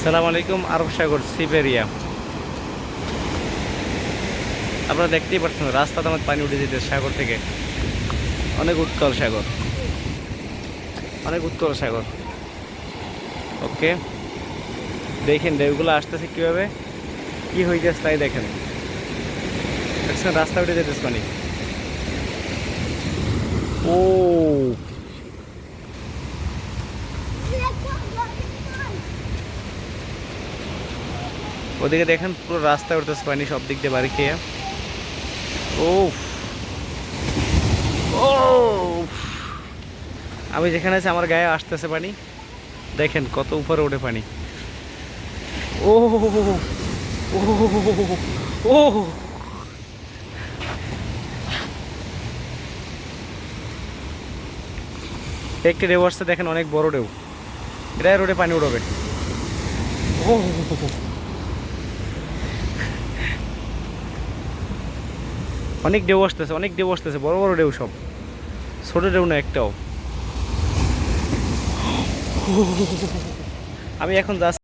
সালাম আলাইকুম। আরব সাগর সিবেরিয়া। আপনারা দেখতেই পাচ্ছেন রাস্তাতে আমার পানি উঠে যেতে সাগর থেকে। অনেক উত্তাল সাগর, অনেক উত্তাল সাগর। ওকে, দেখেন ঢেউগুলো আসতেছে কিভাবে, কি হয়ে যাচ্ছে তাই দেখেন। দেখছেন রাস্তা উঠে যেতেছে পানি। ও, ওদিকে দেখেন পুরো রাস্তা উঠতেছে পানি সব দিক দিয়ে বাড়ি খেয়ে। ও ও, আমি যেখানে আছি আমার গায়ে আসতেছে পানি। দেখেন কত উপরে ওঠে পানি। ও ও ও, একটি ঢেউ আসছে দেখেন, অনেক বড় ঢেউ। এটা রোডে পানি উঠবে। ও, অনেক ঢেউ আসতেছে, অনেক ঢেউ আসতেছে, বড় বড় ঢেউ সব, ছোট ঢেউ না একটাও। আমি এখন যাচ্ছি